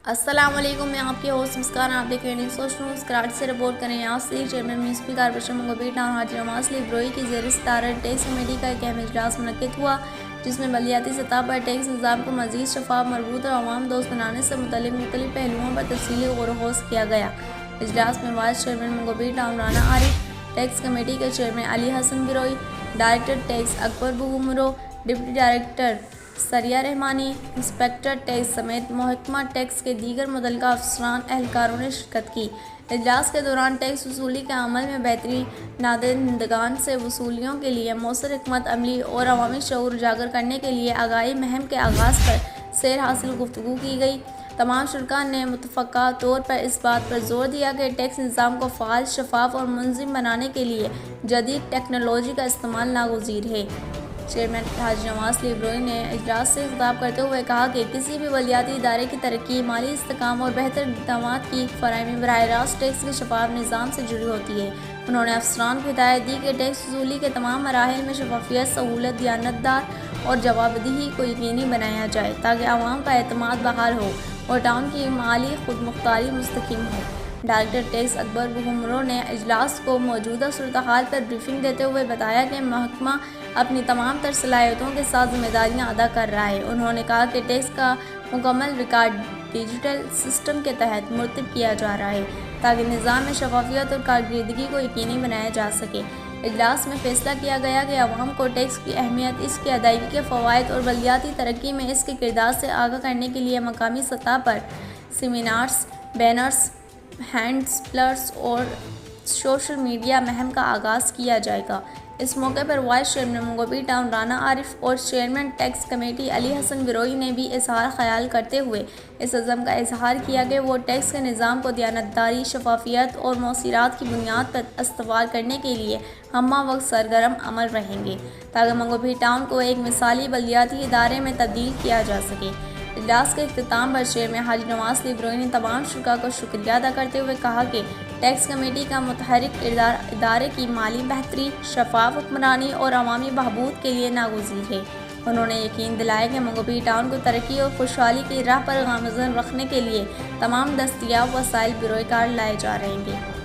السلام علیکم، میں آپ کی ہوسٹ مسکان، آپ دیکھ رہے ہیں سوچ نیوز کراچی سے رپورٹ کریں۔ یہاں سے چیئرمین میونسپل کارپوریشن منگو ٹاؤن حاجی نواز علی بروئی کی زیر صدارت ٹیکس کمیٹی کا ایک اہم اجلاس منعقد ہوا، جس میں بلدیاتی سطح پر ٹیکس نظام کو مزید شفاف، مربوط اور عوام دوست بنانے سے متعلق مختلف پہلوؤں پر تفصیلی غور و خوض کیا گیا۔ اجلاس میں وائس چیئرمین منگو ٹاؤن رانا عارف، ٹیکس کمیٹی کے چیئرمین علی حسن بروئی، ڈائریکٹر ٹیکس اکبر بگمرو، ڈپٹی ڈائریکٹر سریہ رحمانی، انسپکٹر ٹیکس سمیت محکمہ ٹیکس کے دیگر متعلقہ افسران اہلکاروں نے شرکت کی۔ اجلاس کے دوران ٹیکس وصولی کے عمل میں بہتری، نادہندگان سے وصولیوں کے لیے مؤثر حکمت عملی اور عوامی شعور اجاگر کرنے کے لیے آگاہی مہم کے آغاز پر سیر حاصل گفتگو کی گئی۔ تمام شرکاء نے متفقہ طور پر اس بات پر زور دیا کہ ٹیکس نظام کو فعال، شفاف اور منظم بنانے کے لیے جدید ٹیکنالوجی کا استعمال ناگزیر ہے۔ چیئرمین حاجی نواز علی بروئی نے اجلاس سے خطاب کرتے ہوئے کہا کہ کسی بھی بلدیاتی ادارے کی ترقی، مالی استحکام اور بہتر خدمات کی فراہمی براہ راست ٹیکس کے شفاف نظام سے جڑی ہوتی ہے۔ انہوں نے افسران کو ہدایت دی کہ ٹیکس وصولی کے تمام مراحل میں شفافیت، سہولت، دیانتداری اور جوابدہی کو یقینی بنایا جائے تاکہ عوام کا اعتماد بحال ہو اور ٹاؤن کی مالی خود مختاری مستحکم ہو۔ ڈائریکٹر ٹیکس اکبر بگمرو نے اجلاس کو موجودہ صورتحال پر بریفنگ دیتے ہوئے بتایا کہ محکمہ اپنی تمام تر صلاحیتوں کے ساتھ ذمہ داریاں ادا کر رہا ہے۔ انہوں نے کہا کہ ٹیکس کا مکمل ریکارڈ ڈیجیٹل سسٹم کے تحت مرتب کیا جا رہا ہے تاکہ نظام میں شفافیت اور کارکردگی کو یقینی بنایا جا سکے۔ اجلاس میں فیصلہ کیا گیا کہ عوام کو ٹیکس کی اہمیت، اس کی ادائیگی کے فوائد اور بلدیاتی ترقی میں اس کے کردار سے آگاہ کرنے کے لیے مقامی سطح پر سیمینارز، بینرز، ہینڈ بلرز اور سوشل میڈیا مہم کا آغاز کیا جائے گا۔ اس موقع پر وائس چیئرمین منگو ٹاؤن رانا عارف اور چیئرمین ٹیکس کمیٹی علی حسن بروئی نے بھی اظہار خیال کرتے ہوئے اس عزم کا اظہار کیا کہ وہ ٹیکس کے نظام کو دیانتداری، شفافیت اور مؤثریت کی بنیاد پر استوار کرنے کے لیے ہمہ وقت سرگرم عمل رہیں گے تاکہ منگو ٹاؤن کو ایک مثالی بلدیاتی ادارے میں تبدیل کیا جا سکے۔ اجلاس کے اختتام پر چیئرمین حاجی نواز علی بروئی نے تمام شرکاء کو شکریہ ادا کرتے ہوئے کہا کہ ٹیکس کمیٹی کا متحرک کردار ادارے کی مالی بہتری، شفاف حکمرانی اور عوامی بہبود کے لیے ناگزیر ہے۔ انہوں نے یقین دلایا کہ منگو ٹاؤن کو ترقی اور خوشحالی کی راہ پر گامزن رکھنے کے لیے تمام دستیاب وسائل بروئے کار لائے جا رہیں گے۔